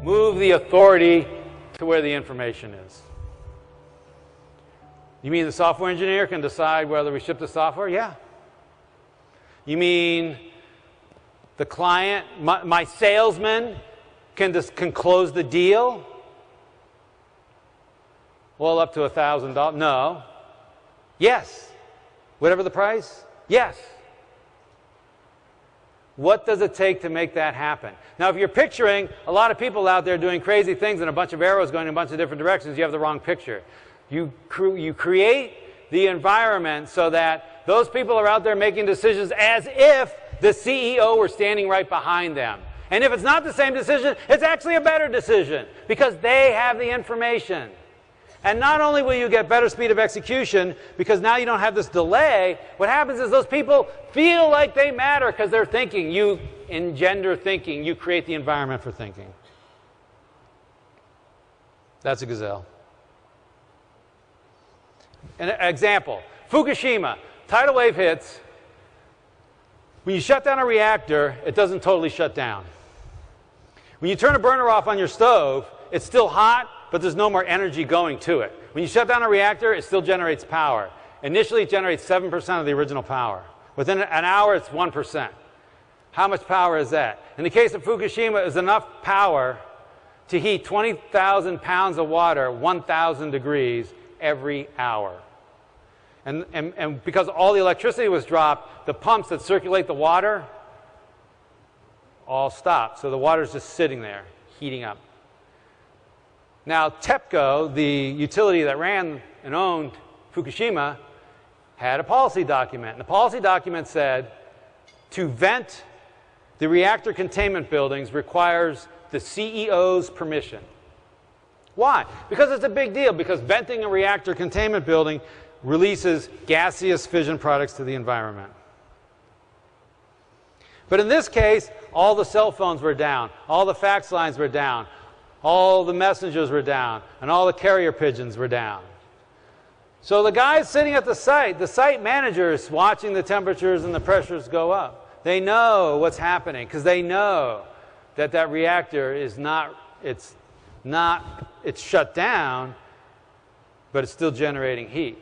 Move the authority to where the information is. You mean the software engineer can decide whether we ship the software? Yeah. You mean the client, my salesman can close the deal? Well, up to $1,000. No. Yes. Whatever the price? Yes. What does it take to make that happen? Now, if you're picturing a lot of people out there doing crazy things and a bunch of arrows going in a bunch of different directions, you have the wrong picture. You create the environment so that those people are out there making decisions as if the CEO were standing right behind them. And if it's not the same decision, it's actually a better decision because they have the information. And not only will you get better speed of execution, because now you don't have this delay, what happens is those people feel like they matter because they're thinking. You engender thinking. You create the environment for thinking. That's a gazelle. An example, Fukushima. Tidal wave hits. When you shut down a reactor, it doesn't totally shut down. When you turn a burner off on your stove, it's still hot, but there's no more energy going to it. When you shut down a reactor, it still generates power. Initially, it generates 7% of the original power. Within an hour, it's 1%. How much power is that? In the case of Fukushima, it's enough power to heat 20,000 pounds of water 1,000 degrees every hour. And because all the electricity was dropped, the pumps that circulate the water all stopped. So the water's just sitting there, heating up. Now, TEPCO, the utility that ran and owned Fukushima, had a policy document. And the policy document said to vent the reactor containment buildings requires the CEO's permission. Why? Because it's a big deal. Because venting a reactor containment building releases gaseous fission products to the environment. But in this case, all the cell phones were down. All the fax lines were down. All the messengers were down, and all the carrier pigeons were down. So the guys sitting at the site managers watching the temperatures and the pressures go up. They know what's happening because they know that that reactor is it's shut down, but it's still generating heat.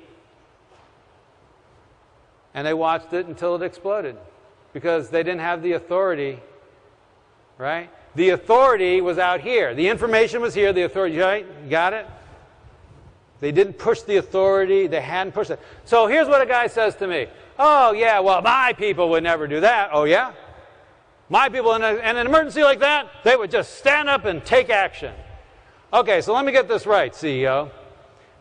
And they watched it until it exploded because they didn't have the authority, right? The authority was out here. The information was here. The authority, right? You got it? They didn't push the authority. They hadn't pushed it. So here's what a guy says to me. Oh, yeah, well, my people would never do that. Oh, yeah? My people, in an emergency like that, they would just stand up and take action. Okay, so let me get this right, CEO.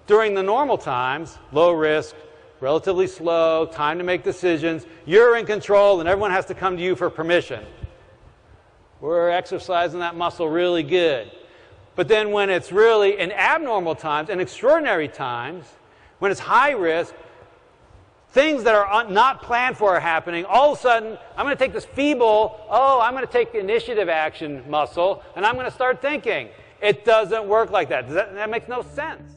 During the normal times, low risk, relatively slow, time to make decisions, you're in control and everyone has to come to you for permission. We're exercising that muscle really good. But then when it's really in abnormal times and extraordinary times, when it's high risk, things that are not planned for are happening, all of a sudden, I'm going to take this feeble, I'm going to take initiative action muscle, and I'm going to start thinking. It doesn't work like that. That makes no sense.